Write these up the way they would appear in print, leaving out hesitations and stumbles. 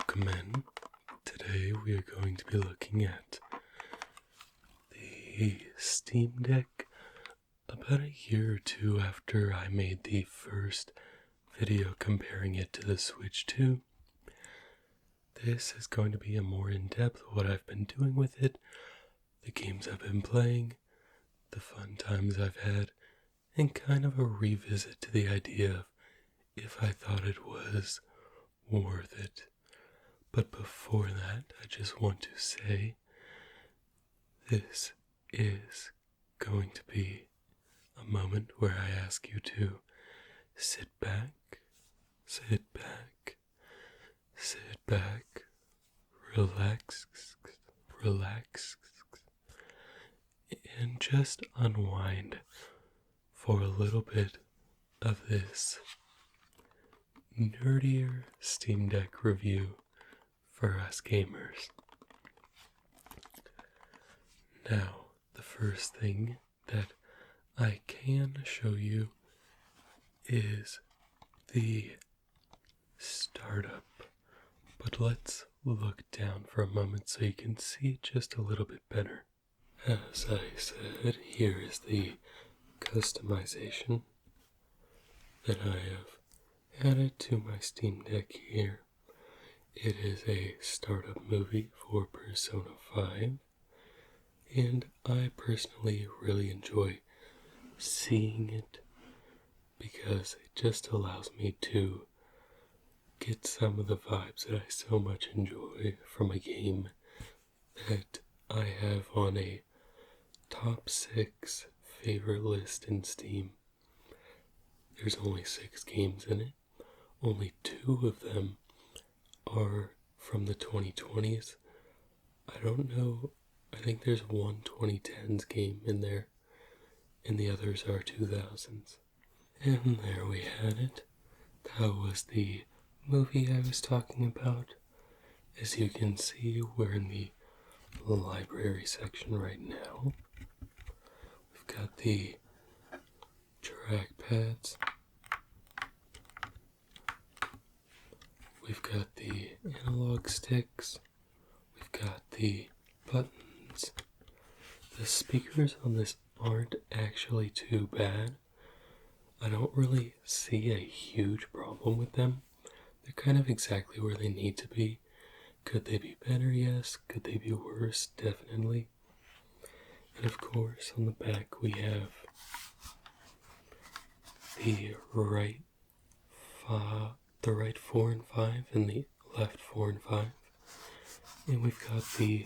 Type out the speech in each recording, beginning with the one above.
Welcome in. Today we are going to be looking at the Steam Deck about a year or two after I made the first video comparing it to the Switch 2. This is going to be a more in-depth what I've been doing with it, the games I've been playing, the fun times I've had, and kind of a revisit to the idea of if I thought it was worth it. But before that, I just want to say this is going to be a moment where I ask you to sit back, relax, and just unwind for a little bit of this nerdier Steam Deck review for us gamers. Now, the first thing that I can show you is the startup, but let's look down for a moment so you can see it just a little bit better. As I said, here is the customization that I have added to my Steam Deck here. It is a startup movie for Persona 5, and I personally really enjoy seeing it because it just allows me to get some of the vibes that I so much enjoy from a game that I have on a top 6 favorite list in Steam. There's only 6 games in it. Only 2 of them are from the 2020s. I don't know, I think there's one 2010s game in there, and the others are 2000s. And there we had it. That was the movie I was talking about. As you can see, we're in the library section right now. We've got the trackpads. We've got the analog sticks. We've got the buttons. The speakers on this aren't actually too bad. I don't really see a huge problem with them. They're kind of exactly where they need to be. Could they be better? Yes. Could they be worse? Definitely. And of course, on the back we have the right 4 and 5 and the left 4 and 5. And we've got the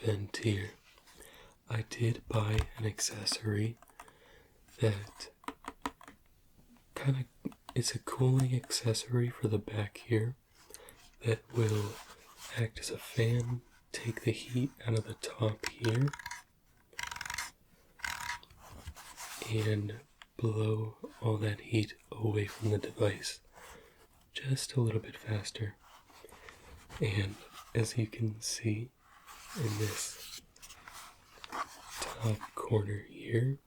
vent here. I did buy an accessory that kind of is a cooling accessory for the back here that will act as a fan, take the heat out of the top here, and blow all that heat away from the device just a little bit faster. And as you can see in this top corner here,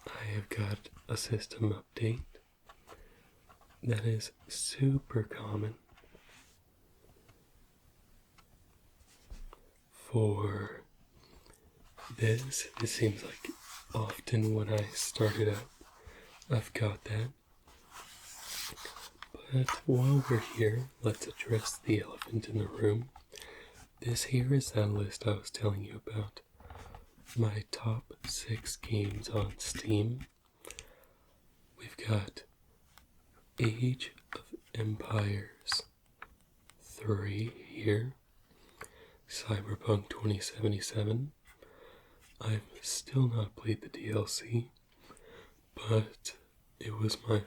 I have got a system update that is super common for this. It seems like often when I started out, I've got that. But while we're here, let's address the elephant in the room. This here is that list I was telling you about. My top 6 games on Steam. We've got Age of Empires 3 here. Cyberpunk 2077. I've still not played the DLC, but it was my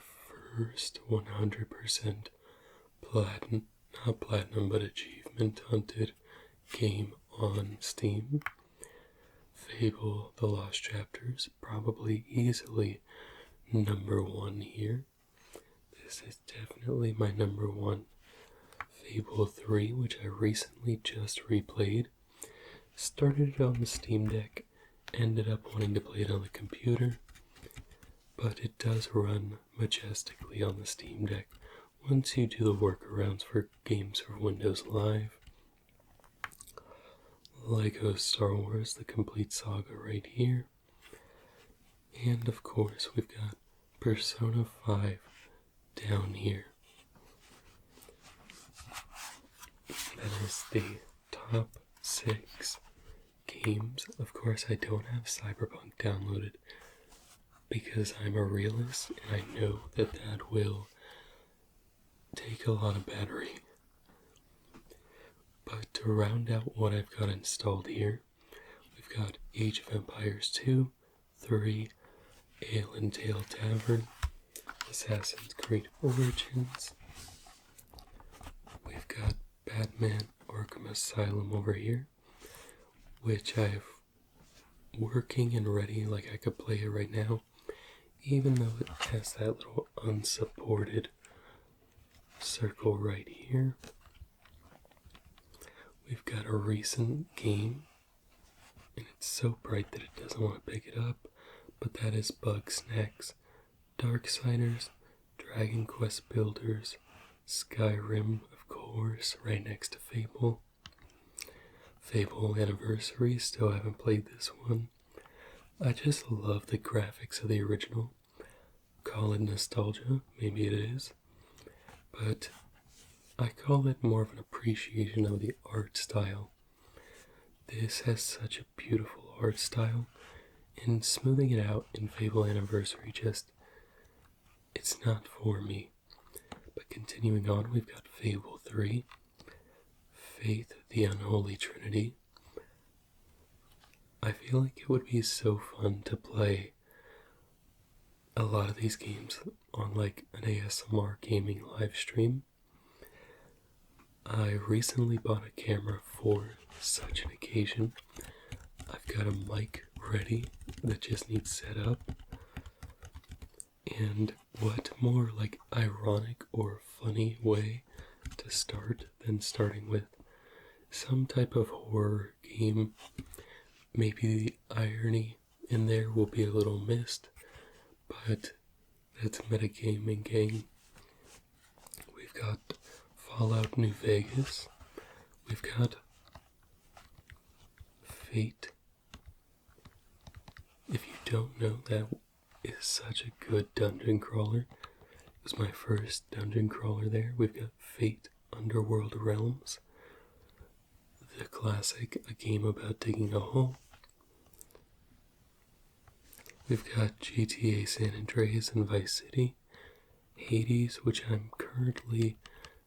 first 100% not platinum, but achievement hunted game on Steam. Fable: The Lost Chapters, probably easily number 1 here. This is definitely my number 1. Fable 3, which I recently just replayed. Started it on the Steam Deck, ended up wanting to play it on the computer. but it does run majestically on the Steam Deck once you do the workarounds for games for Windows Live. Lego Star Wars The Complete Saga right here. And of course we've got Persona 5 down here. That is the top 6 games. Of course I don't have Cyberpunk downloaded because I'm a realist and I know that that will take a lot of battery. But to round out what I've got installed here, we've got Age of Empires 2, 3, Ale and Tale Tavern, Assassin's Creed Origins. We've got Batman Arkham Asylum over here, which I've working and ready, like I could play it right now, even though it has that little unsupported circle right here. We've got a recent game, and it's so bright that it doesn't want to pick it up, but that is Bugsnax, Darksiders, Dragon Quest Builders, Skyrim, of course, right next to Fable. Fable Anniversary, still haven't played this one. I just love the graphics of the original. Call it nostalgia, maybe it is, but I call it more of an appreciation of the art style. This has such a beautiful art style, and smoothing it out in Fable Anniversary it's not for me. But continuing on, we've got Fable 3, Faith, the Unholy Trinity. I feel like it would be so fun to play a lot of these games on like an ASMR gaming live stream. I recently bought a camera for such an occasion. I've got a mic ready that just needs set up. And what more like ironic or funny way to start than starting with some type of horror game. Maybe the irony in there will be a little missed, but that's metagaming, gang. We've got Fallout New Vegas. We've got Fate. If you don't know, that is such a good dungeon crawler. It was my first dungeon crawler there. We've got Fate Underworld Realms. The classic, a game about digging a hole. We've got GTA San Andreas and Vice City. Hades, which I'm currently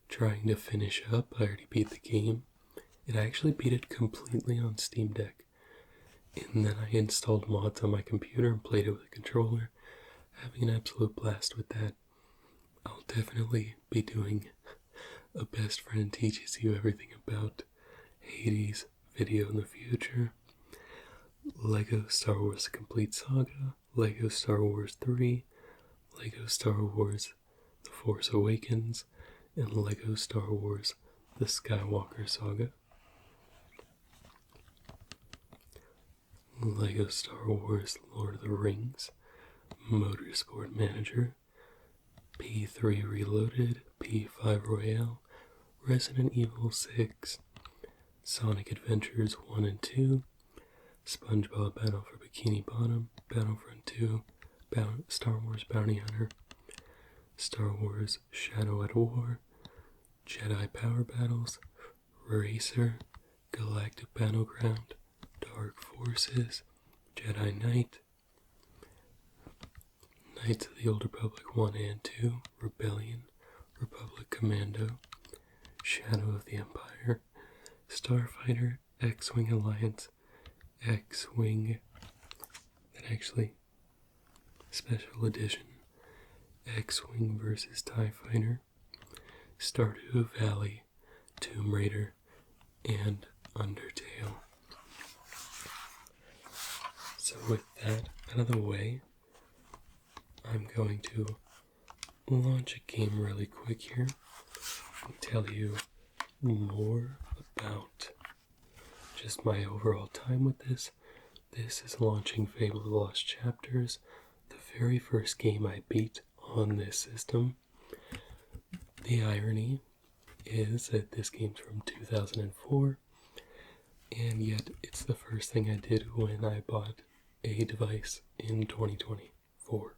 trying to finish up. I already beat the game. And I actually beat it completely on Steam Deck. And then I installed mods on my computer and played it with a controller. Having an absolute blast with that. I'll definitely be doing a best friend teaches you everything about Hades video in the future. Lego Star Wars The Complete Saga, Lego Star Wars 3, Lego Star Wars The Force Awakens, and Lego Star Wars The Skywalker Saga. Lego Star Wars Lord of the Rings, Motorsport Manager, P3 Reloaded, P5 Royale, Resident Evil 6, Sonic Adventures 1 and 2, SpongeBob Battle for Bikini Bottom, Battlefront 2, Star Wars Bounty Hunter, Star Wars Shadow at War, Jedi Power Battles, Racer, Galactic Battleground, Dark Forces, Jedi Knight, Knights of the Old Republic 1 and 2, Rebellion, Republic Commando, Shadow of the Empire, Starfighter, X-Wing Alliance, X-Wing, and actually, Special Edition, X-Wing vs. TIE Fighter, Stardew Valley, Tomb Raider, and Undertale. So with that out of the way, I'm going to launch a game really quick here and tell you more about just my overall time with this. This is launching Fable the Lost Chapters, the very first game I beat on this system. The irony is that this game's from 2004, and yet it's the first thing I did when I bought a device in 2024.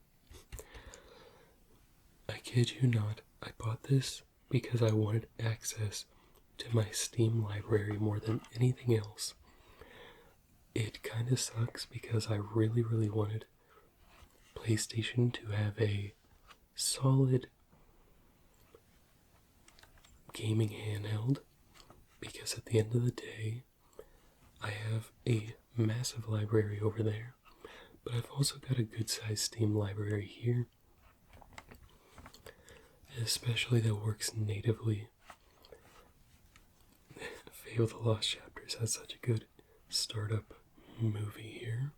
I kid you not, I bought this because I wanted access to my Steam library more than anything else. It kind of sucks because I really wanted PlayStation to have a solid gaming handheld, because at the end of the day, I have a massive library over there, but I've also got a good sized Steam library here, especially that works natively. Fable the Lost Chapters has such a good startup movie here.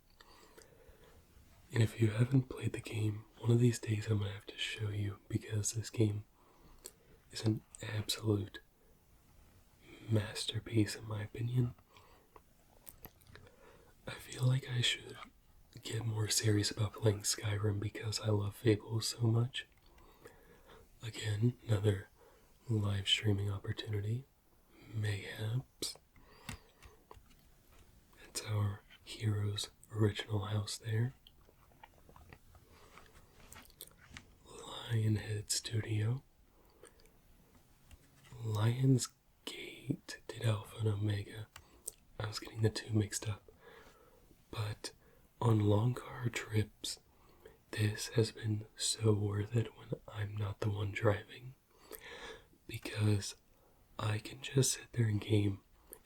And if you haven't played the game, one of these days I'm going to have to show you, because this game is an absolute masterpiece in my opinion. I feel like I should get more serious about playing Skyrim because I love Fable so much. Again, another live streaming opportunity. Mayhaps. That's our hero's original house there. Lionhead Studio. Lions Gate did Alpha and Omega. I was getting the two mixed up. But on long car trips, this has been so worth it when I'm not the one driving, because I can just sit there and game,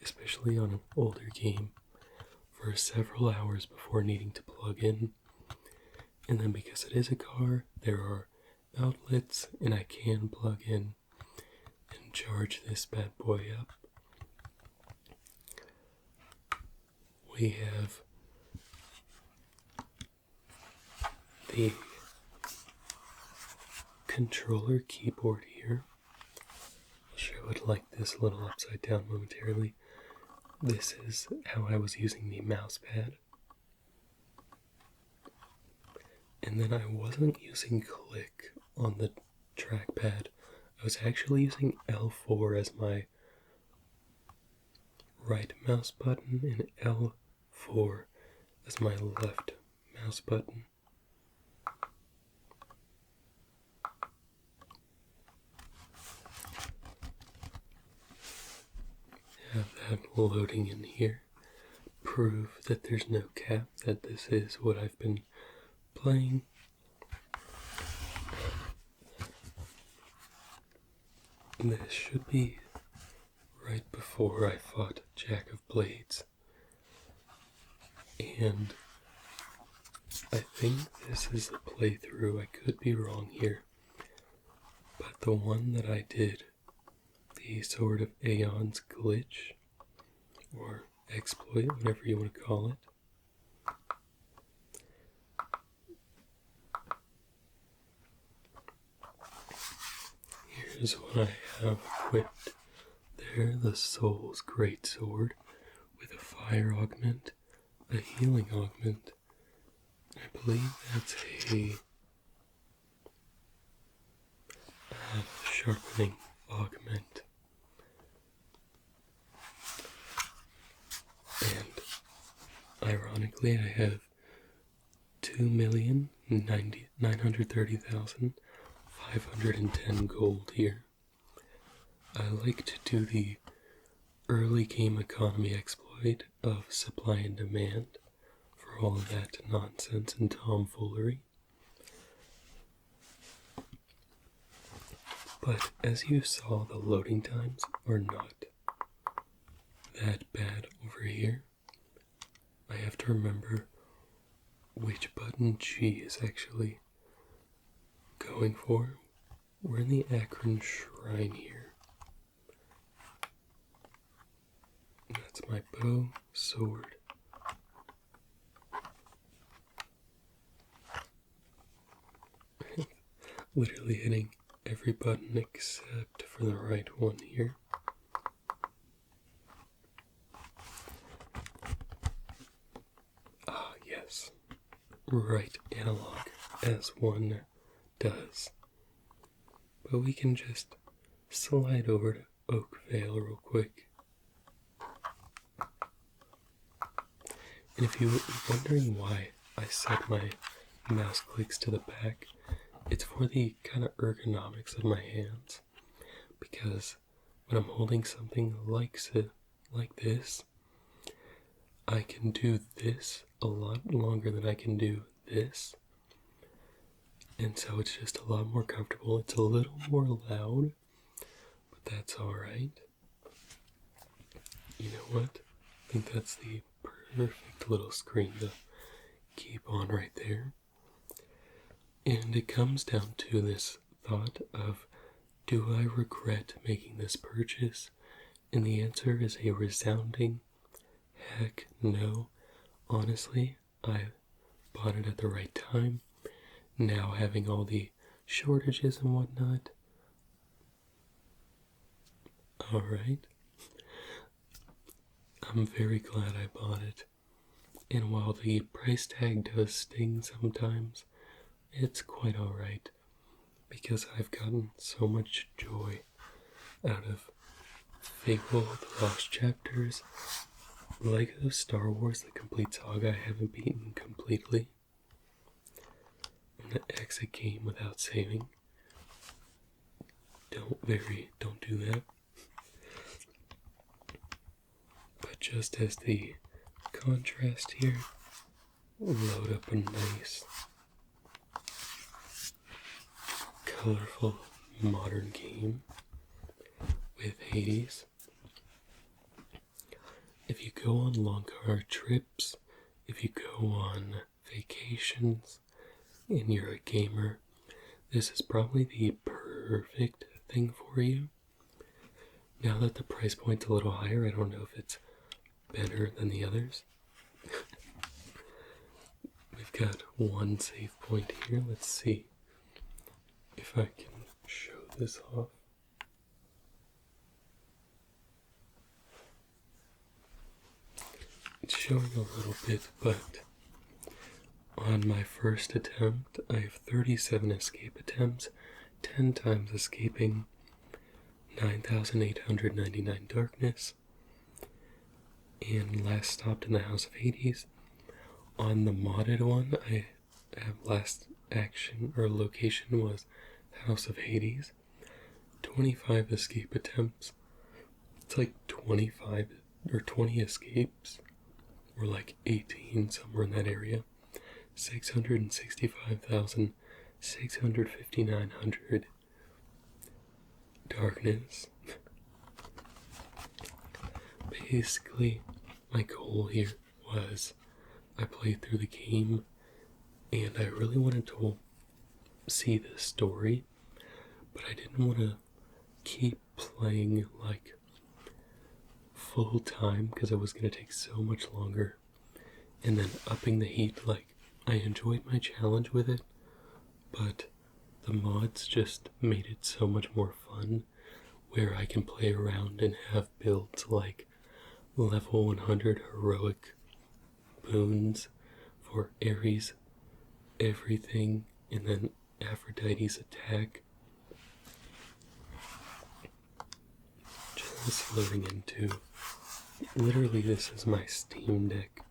especially on an older game, for several hours before needing to plug in. And then because it is a car, there are outlets and I can plug in and charge this bad boy up. We have the controller keyboard here. I'll show it like this, a little upside down momentarily. This is how I was using the mouse pad. And then I wasn't using click on the trackpad. I was actually using L4 as my right mouse button and L4 as my left mouse button. Have that loading in here. Prove that there's no cap, that this is what I've been playing. This should be right before I fought Jack of Blades. And I think this is the playthrough. I could be wrong here. But the one that I did, the Sword of Aeon's glitch, or exploit, whatever you want to call it. Here's what I have equipped. There, the Soul's Great Sword, with a fire augment, a healing augment. I believe that's a sharpening augment. And ironically, I have 2,930,510 gold here. I like to do the early game economy exploit of supply and demand for all of that nonsense and tomfoolery. But as you saw, the loading times are not that bad over here. I have to remember which button G is actually going for. We're in the Akron Shrine here. That's my bow, sword. Literally hitting every button except for the right one here. Ah, yes. Right analog. as one does. But we can just slide over to Oakvale real quick. And if you're wondering why I set my mouse clicks to the back, it's for the kind of ergonomics of my hands. Because when I'm holding something like this, I can do this a lot longer than I can do this. And so it's just a lot more comfortable. It's a little more loud, but that's alright. You know what? I think that's the perfect little screen to keep on right there. And it comes down to this thought of, do I regret making this purchase? And the answer is a resounding heck no. Honestly, I bought it at the right time. Now having all the shortages and whatnot. Alright. I'm very glad I bought it. And while the price tag does sting sometimes, it's quite alright. Because I've gotten so much joy out of Fable, The Lost Chapters, Lego Star Wars, the complete saga I haven't beaten completely. I'm gonna exit game without saving. Don't do that. But just as the contrast here, load up a nice, colorful, modern game with Hades. If you go on long car trips, if you go on vacations, and you're a gamer, this is probably the perfect thing for you. Now that the price point's a little higher, I don't know if it's better than the others. We've got one save point here. Let's see if I can show this off. It's showing a little bit, but on my first attempt, I have 37 escape attempts, 10 times escaping, 9,899 darkness, and last stopped in the House of Hades. On the modded one, I have last action or location was House of Hades, 25 escape attempts. It's like 25 or 20 escapes, or like 18, somewhere in that area. 665,659 darkness. Basically, my goal here was I played through the game and I really wanted to see the story, but I didn't want to keep playing like full time because it was going to take so much longer, and then upping the heat. Like, I enjoyed my challenge with it, but the mods just made it so much more fun where I can play around and have builds like level 100 heroic boons for Ares everything, and then Aphrodite's attack. Just loading into, literally this is my Steam Deck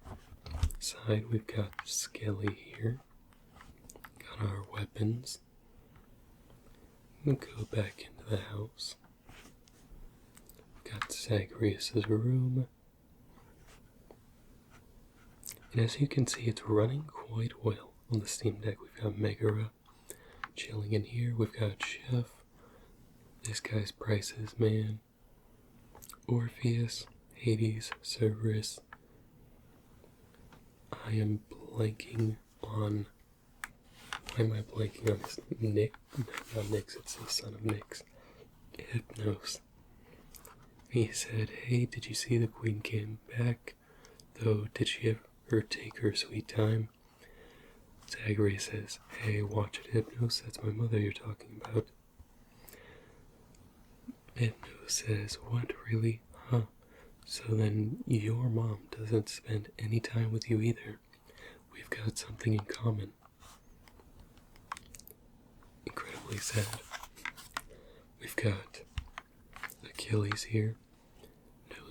side. We've got Skelly here, got our weapons. We'll go back into the house. We've got Zagreus' room. And as you can see, it's running quite well on the Steam Deck. We've got Megara chilling in here. We've got Chef. This guy's Price's Man. Orpheus, Hades, Cerberus. I am blanking on... Why am I blanking on this? Nick? No, not Nyx, it's the son of Nyx. Hypnos. He said, hey, did you see the queen came back? Though, did she ever take her sweet time? Zagreus says, hey, watch it, Hypnos, that's my mother you're talking about. Hypnos says, what, really? Huh. So then your mom doesn't spend any time with you either. We've got something in common. awfully sad. We've got Achilles here,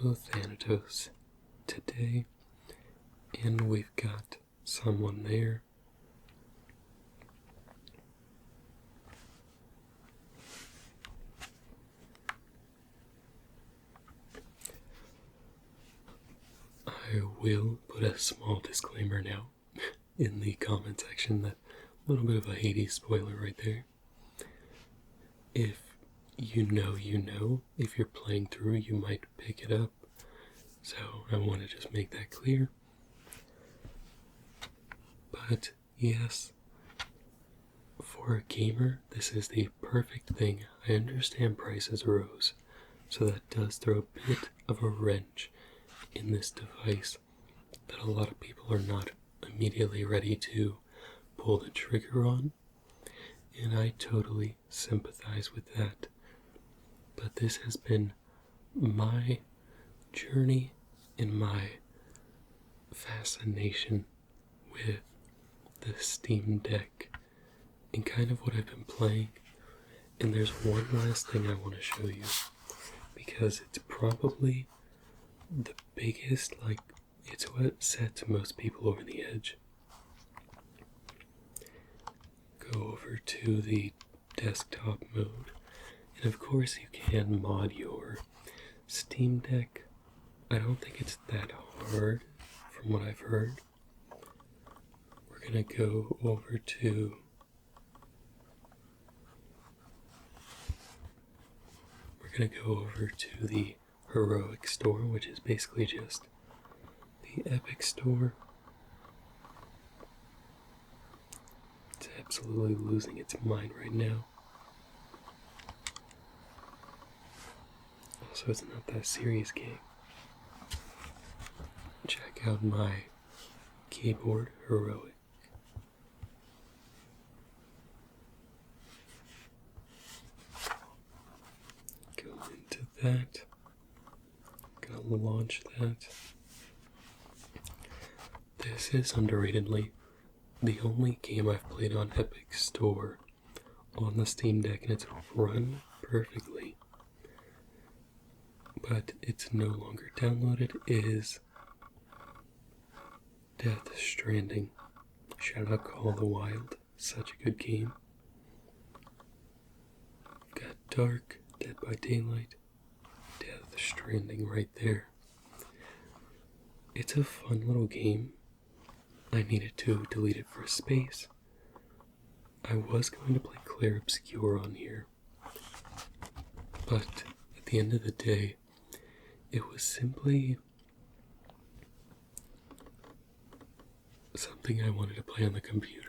no Thanatos today, and we've got someone there. I will put a small disclaimer now in the comment section that a little bit of a Hades spoiler right there. If you know, if you're playing through, you might pick it up. So I want to just make that clear. But yes, for a gamer, this is the perfect thing. I understand prices rose, so that does throw a bit of a wrench in this device that a lot of people are not immediately ready to pull the trigger on, and I totally sympathize with that. But this has been my journey and my fascination with the Steam Deck and kind of what I've been playing. And there's one last thing I want to show you, because it's probably the biggest, it's what sets most people over the edge. Go over to the desktop mode, and of course you can mod your Steam Deck. I don't think it's that hard from what I've heard. We're gonna go over to the Heroic Store, which is basically just the Epic Store. It's absolutely losing its mind right now. Also, it's not that serious game. Check out my keyboard, Heroic. Go into that. Gonna launch that. This is underratedly the only game I've played on Epic Store on the Steam Deck, and it's run perfectly. But it's no longer downloaded, is Death Stranding. Shout out Call of the Wild, such a good game. Got Dark, Dead by Daylight, Death Stranding right there. It's a fun little game. I needed to delete it for space. I was going to play Clair Obscur on here, but at the end of the day, it was simply something I wanted to play on the computer.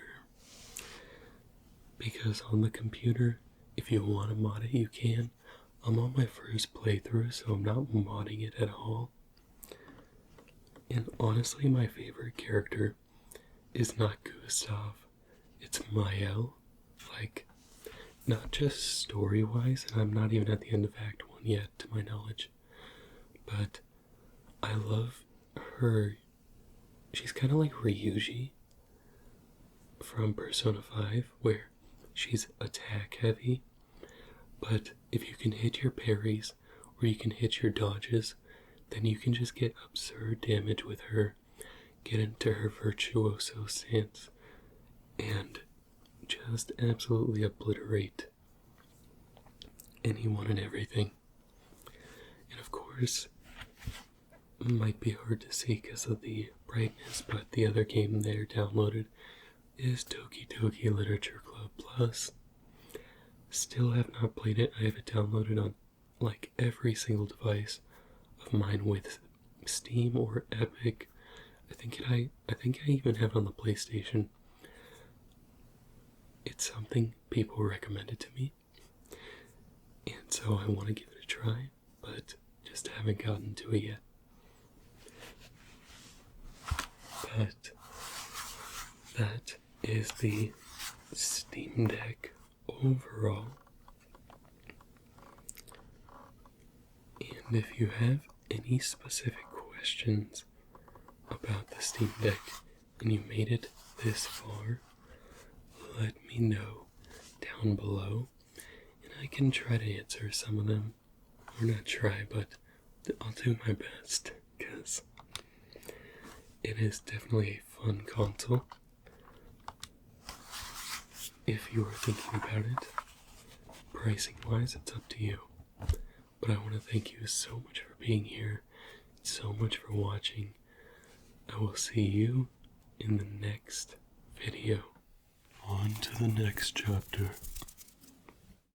Because on the computer, if you want to mod it, you can. I'm on my first playthrough, so I'm not modding it at all. And honestly, my favorite character is not Gustav, it's Mael. Not just story-wise, and I'm not even at the end of Act 1 yet, to my knowledge, but I love her. She's kind of like Ryuji from Persona 5, where she's attack-heavy, but if you can hit your parries, or you can hit your dodges, then you can just get absurd damage with her, get into her virtuoso stance, and just absolutely obliterate anyone and everything. And of course, it might be hard to see because of the brightness, but the other game there downloaded is Doki Doki Literature Club Plus. Still have not played it. I have it downloaded on every single device of mine with Steam or Epic. I think I even have it on the PlayStation. It's something people recommended to me, and so I want to give it a try, but just haven't gotten to it yet. But that is the Steam Deck overall. And if you have any specific questions about the Steam Deck and you made it this far, let me know down below, and I can try to answer some of them. Or not try, but I'll do my best, because it is definitely a fun console. If you are thinking about it, pricing wise, it's up to you. But I want to thank you so much for being here, so much for watching. I will see you in the next video. On to the next chapter.